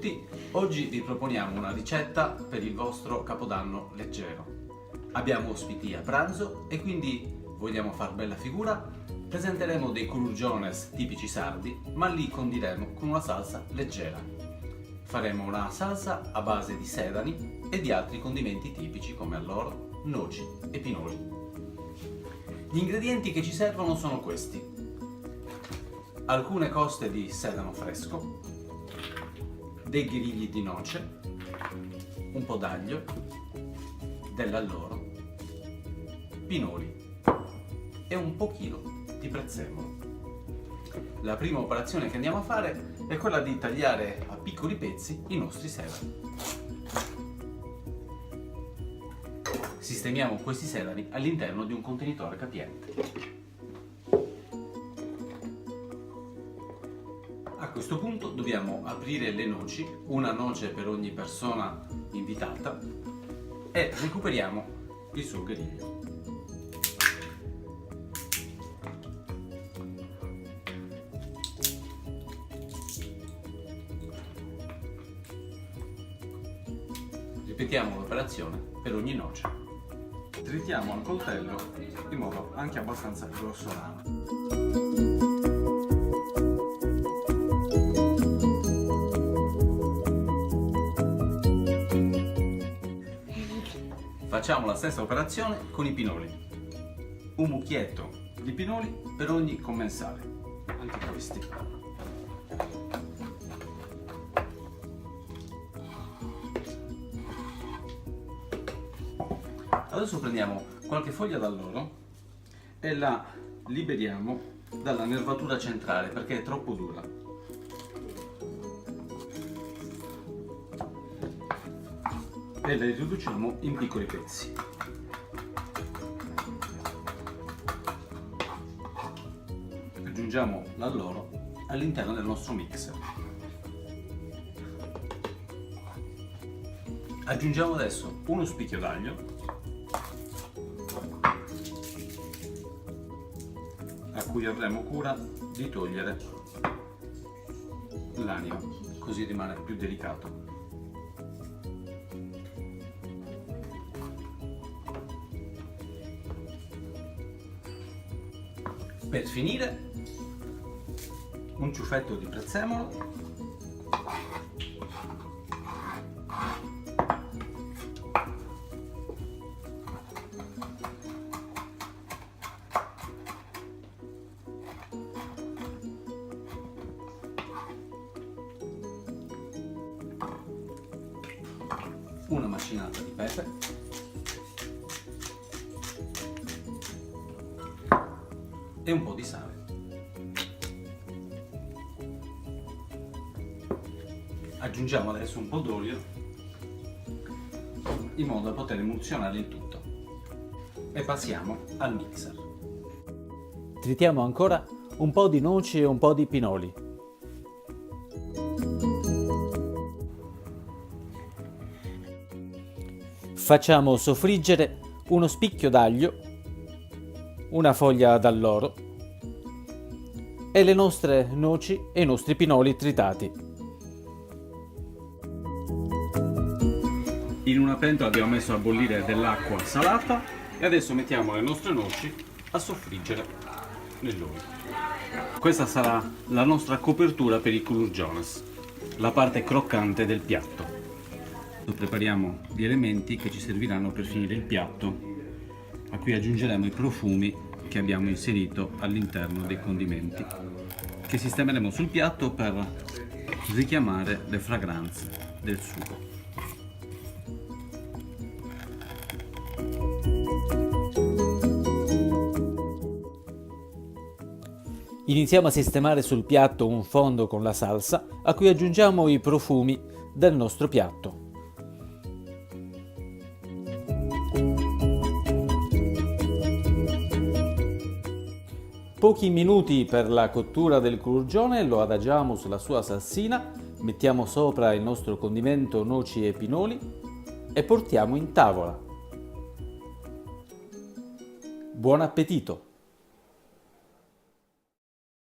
tutti, oggi vi proponiamo una ricetta per il vostro capodanno leggero. Abbiamo ospiti a pranzo e quindi vogliamo far bella figura. Presenteremo dei culurgiones tipici sardi, ma li condiremo con una salsa leggera. Faremo una salsa a base di sedani e di altri condimenti tipici come alloro, noci e pinoli. Gli ingredienti che ci servono sono questi: alcune coste di sedano fresco, dei grigli di noce, un po' d'aglio, dell'alloro, pinoli e un pochino di prezzemolo. La prima operazione che andiamo a fare è quella di tagliare a piccoli pezzi i nostri sedani. Sistemiamo questi sedani all'interno di un contenitore capiente. A questo punto dobbiamo aprire le noci, una noce per ogni persona invitata, e recuperiamo il suo griglio. Ripetiamo l'operazione per ogni noce. Tritiamo al coltello in modo anche abbastanza grossolano. Facciamo la stessa operazione con i pinoli. Un mucchietto di pinoli per ogni commensale, anche questi. Adesso prendiamo qualche foglia d'alloro e la liberiamo dalla nervatura centrale perché è troppo dura. E le riduciamo in piccoli pezzi. Aggiungiamo l'alloro all'interno del nostro mixer. Aggiungiamo adesso uno spicchio d'aglio, a cui avremo cura di togliere l'anima, così rimane più delicato. Per finire, un ciuffetto di prezzemolo, una macinata di pepe, e un po' di sale. Aggiungiamo adesso un po' d'olio in modo da poter emulsionare il tutto e passiamo al mixer. Tritiamo ancora un po' di noci e un po' di pinoli. Facciamo soffriggere uno spicchio d'aglio, una foglia d'alloro e le nostre noci e i nostri pinoli tritati. In una pentola abbiamo messo a bollire dell'acqua salata e adesso mettiamo le nostre noci a soffriggere nell'olio. Questa sarà la nostra copertura per i culurgiones, la parte croccante del piatto. Prepariamo gli elementi che ci serviranno per finire il piatto, a cui aggiungeremo i profumi che abbiamo inserito all'interno dei condimenti, che sistemeremo sul piatto per richiamare le fragranze del sugo. Iniziamo a sistemare sul piatto un fondo con la salsa, a cui aggiungiamo i profumi del nostro piatto. Pochi minuti per la cottura del culurgione, lo adagiamo sulla sua salsina, mettiamo sopra il nostro condimento noci e pinoli e portiamo in tavola. Buon appetito!